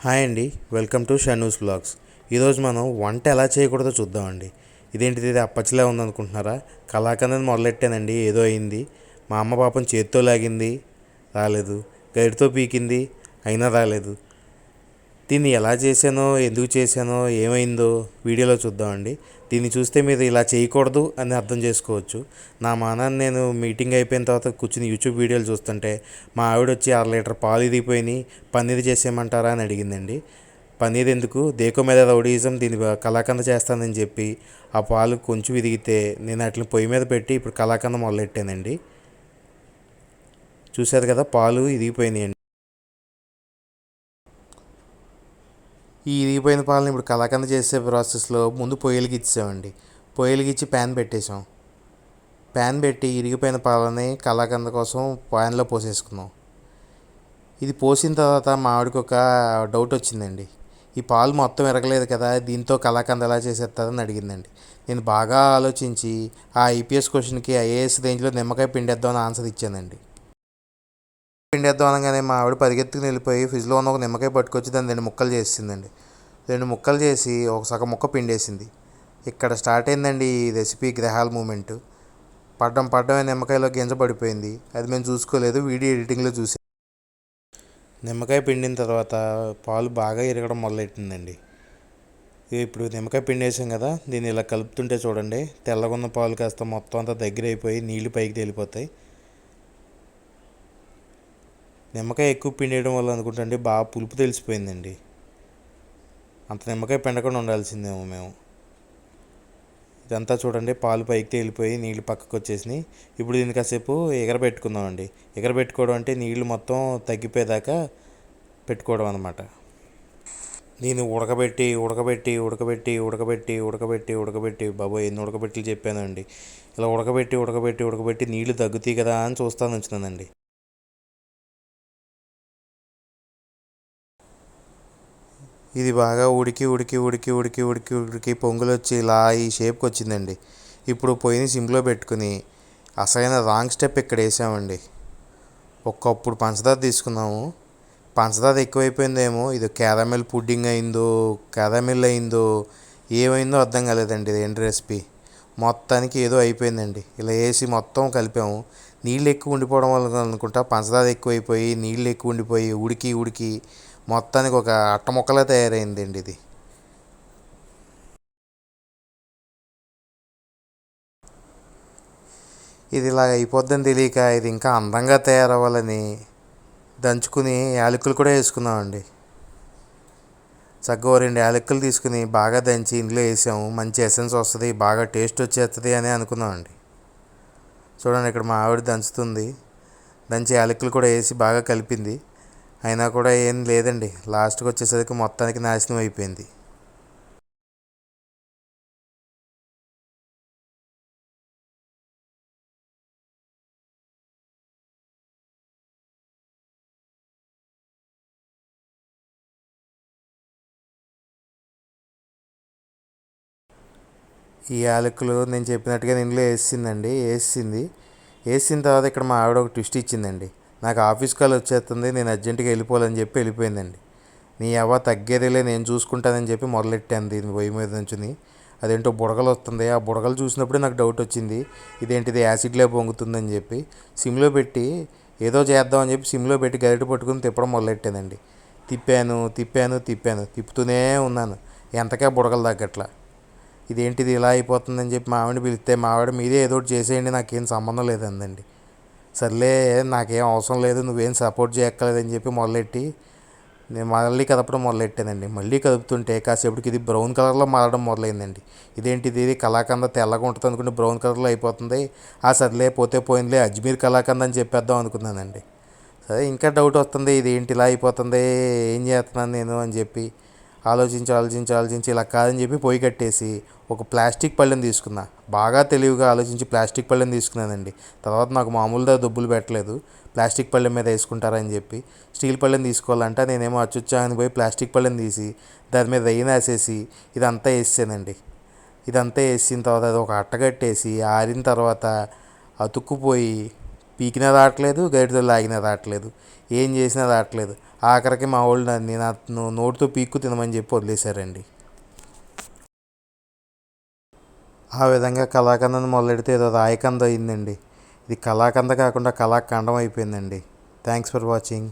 Hi అండి, welcome to షనూస్ blogs. ఈరోజు మనం వంట ఎలా చేయకూడదో చూద్దామండి. ఇదేంటిది, ఇది అప్పచ్చిలా ఉందనుకుంటున్నారా? కలాకందని మొదలెట్టానండి, ఏదో అయింది. మా అమ్మ పాపం చేత్తో లాగింది, రాలేదు. గరిటతో పీకింది, అయినా రాలేదు. దీన్ని ఎలా చేశానో, ఎందుకు చేశానో, ఏమైందో వీడియోలో చూద్దామండి. దీన్ని చూస్తే మీరు ఇలా చేయకూడదు అని అర్థం చేసుకోవచ్చు. నా మానాన్ని నేను మీటింగ్ అయిపోయిన తర్వాత కూర్చుని యూట్యూబ్ వీడియోలు చూస్తుంటే మా ఆవిడ వచ్చి 1/2 లీటర్ పాలు ఇరిగిపోయినాయి, పన్నీర్ చేసేయమంటారా అని అడిగిందండి. పన్నీర్ ఎందుకు, దేకో మీద రౌడీజం, దీన్ని కలాకంద చేస్తానని చెప్పి ఆ పాలు కొంచెం ఇరిగితే నేను వాటిని పొయ్యి మీద పెట్టి ఇప్పుడు కలాకంద మొదలెట్టానండి. చూశారు కదా, పాలు ఇరిగిపోయినాయండి. ఈ ఇరిగిపోయిన పాలను ఇప్పుడు కలాకంద చేసే ప్రాసెస్లో ముందు పొయ్యిలకి ఇచ్చామండి. పొయ్యిలకి ఇచ్చి ప్యాన్ పెట్టేసాం. ప్యాన్ పెట్టి ఇరిగిపోయిన పాలని కలాకంద కోసం ప్యాన్లో పోసేసుకున్నాం. ఇది పోసిన తర్వాత మా ఆవిడకి ఒక డౌట్ వచ్చిందండి. ఈ పాలు మొత్తం ఎరగలేదు కదా, దీంతో కలాకంద ఎలా చేసేస్తారని అడిగిందండి. నేను బాగా ఆలోచించి ఆ ఐపీఎస్ క్వశ్చన్కి ఐఏఎస్ రేంజ్లో నిమ్మకాయ పిండేద్దామని ఆన్సర్ ఇచ్చానండి. పిండేద్దాం అనగానే మా ఆవిడ పరిగెత్తుకుని వెళ్ళిపోయి ఫ్రిడ్జ్లో ఉన్న ఒక నిమ్మకాయ పట్టుకొచ్చి దాన్ని 2 ముక్కలు చేసిందండి. 2 ముక్కలు చేసి ఒక సగం ముక్క పిండేసింది. ఇక్కడ స్టార్ట్ అయిందండి ఈ రెసిపీ గ్రహాల మూమెంట్. పడ్డమే నిమ్మకాయలో గింజ పడిపోయింది. అది మేము చూసుకోలేదు, వీడియో ఎడిటింగ్లో చూసాం. నిమ్మకాయ పిండిన తర్వాత పాలు బాగా ఇరగడం మొదలెట్టిందండి. ఇప్పుడు నిమ్మకాయ పిండేసాం కదా, దీన్ని ఇలా కలుపుతుంటే చూడండి, తెల్లగున్న పాలు కాస్త మొత్తం అంతా దగ్గర అయిపోయి నీళ్లు పైకి తేలిపోతాయి. నిమ్మకాయ ఎక్కువ పిండేయడం వల్ల అనుకుంటండి బాగా పులుపు తెలిసిపోయిందండి. అంత నిమ్మకాయ పిండకుండా ఉండాల్సిందేమో మేము. ఇదంతా చూడండి, పాలు పైకి తేలిపోయి నీళ్ళు పక్కకు వచ్చేసినాయి. ఇప్పుడు దీన్ని కాసేపు ఎగరబెట్టుకుందామండి. ఎగరబెట్టుకోవడం అంటే నీళ్లు మొత్తం తగ్గిపోయేదాకా పెట్టుకోవడం అనమాట. దీన్ని ఉడకబెట్టి బాబోయ్ ఎన్ని ఉడకబెట్టి చెప్పానండి. ఇలా ఉడకబెట్టి నీళ్లు తగ్గుతాయి కదా అని చూస్తాను ఉంచున్నానండి. ఇది బాగా ఉడికి పొంగులు వచ్చి ఇలా ఈ షేప్కి వచ్చిందండి. ఇప్పుడు పొయ్యిని సిమ్లో పెట్టుకుని అసలైన రాంగ్ స్టెప్ ఇక్కడ వేసామండి. ఒక కప్పుడు పంచదార తీసుకున్నాము. పంచదార ఎక్కువైపోయిందేమో, ఇది క్యారమెల్ పుడ్డింగ్ అయిందో క్యారమెల్ అయిందో ఏమైందో అర్థం కాలేదండి. ఇది ఏంటి రెసిపీ మొత్తానికి ఏదో అయిపోయిందండి. ఇలా వేసి మొత్తం కలిపాము. నీళ్ళు ఎక్కువ ఉండిపోవడం వల్ల అనుకుంటా పంచదార ఎక్కువైపోయి నీళ్ళు ఎక్కువ ఉండిపోయి ఉడికి మొత్తానికి ఒక అట్ట ముక్కలా తయారైందండి ఇది. ఇది ఇలా అయిపోద్దని తెలియక ఇది ఇంకా అందంగా తయారవ్వాలని దంచుకుని యాలకులు కూడా వేసుకున్నామండి. చక్కగా 2 యాలకులు తీసుకుని బాగా దంచి ఇందులో వేసాము. మంచి ఎసెన్స్ వస్తుంది, బాగా టేస్ట్ వచ్చేస్తుంది అని అనుకున్నామండి. చూడండి, ఇక్కడ మా ఆవిడ దంచుతుంది. దంచి యాలకులు కూడా వేసి బాగా కలిపింది. అయినా కూడా ఏం లేదండి, లాస్ట్కి వచ్చేసరికి మొత్తానికి నాశనం అయిపోయింది. ఈ యాలకులు నేను చెప్పినట్టుగా ఇందులో వేసిన తర్వాత ఇక్కడ మా ఆవిడ ఒక ట్విస్ట్ ఇచ్చిందండి. నాకు ఆఫీస్ కాల్ వచ్చేస్తుంది, నేను అర్జెంటుగా వెళ్ళిపోవాలని చెప్పి వెళ్ళిపోయిందండి. నీ అవ్వ తగ్గేదేలే, నేను చూసుకుంటానని చెప్పి మొదలెట్టాను దీన్ని పొయ్యి మీద నుంచుని. అదేంటో బుడగలు వస్తుంది. ఆ బుడగలు చూసినప్పుడే నాకు డౌట్ వచ్చింది, ఇదేంటిది యాసిడ్లో పొంగుతుందని చెప్పి సిమ్లో పెట్టి ఏదో చేద్దామని చెప్పి సిమ్లో పెట్టి గరిటె పట్టుకుని తిప్పడం మొదలెట్టానండి. తిప్పుతూనే ఉన్నాను. ఎంతకే బుడగలు తగ్గట్లా. ఇదేంటిది ఇలా అయిపోతుందని చెప్పి మా ఆవిడని పిలిస్తే మా ఆవిడ మీరే ఏదో ఒకటి చేసేయండి, నాకేం సంబంధం లేదండి. సర్లే, నాకేం అవసరం లేదు, నువ్వేం సపోర్ట్ చేయక్కర్లేదని చెప్పి మొదలెట్టి నేను మళ్ళీ కదపడం మొదలెట్టానండి. మళ్ళీ కదుపుతుంటే కాసేపటికి ఇది బ్రౌన్ కలర్లో మారడం మొదలైందండి. ఇదేంటిది, ఇది కలాకంద తెల్లగా ఉంటుంది అనుకుంటే బ్రౌన్ కలర్లో అయిపోతుంది. సర్లే పోతే పోయిందిలే, అజ్మీర్ కలాకంద అని చెప్పేద్దాం అనుకున్నానండి. సరే, ఇంకా డౌట్ వస్తుంది, ఇది ఏంటి ఇలా అయిపోతుంది, ఏం చేస్తున్నాను నేను అని చెప్పి ఆలోచించి ఇలా కాదని చెప్పి పొయ్యి కట్టేసి ఒక ప్లాస్టిక్ పళ్ళెం తీసుకున్నా. బాగా తెలివిగా ఆలోచించి ప్లాస్టిక్ పళ్ళెం తీసుకున్నానండి. తర్వాత నాకు మామూలుగా దుబ్బులు పెట్టలేదు, ప్లాస్టిక్ పళ్ళెం మీద వేసుకుంటారని చెప్పి స్టీల్ పళ్ళెం తీసుకోవాలంటే నేనేమో అచ్చుచ్చాని పోయి ప్లాస్టిక్ పళ్ళెం తీసి దాని మీద రెయ్యి వేసేసి ఇదంతా వేసానండి. ఇదంతా వేసిన తర్వాత అది ఒక అట్టగట్టేసి ఆరిన తర్వాత అతుక్కుపోయి పీకినా రావట్లేదు, గరిటెతో లాగినా రావట్లేదు, ఏం చేసినా రావట్లేదు. ఆఖరికి మా వాళ్ళు నన్ను నోటితో పీక్కు తినమని చెప్పి వదిలేశారండి. ఆ విధంగా కళాకందని మొదలెడితే ఏదో రాయకంద అయిందండి. ఇది కళాకంద కాకుండా కళాఖండం అయిపోయిందండి. Thanks for watching.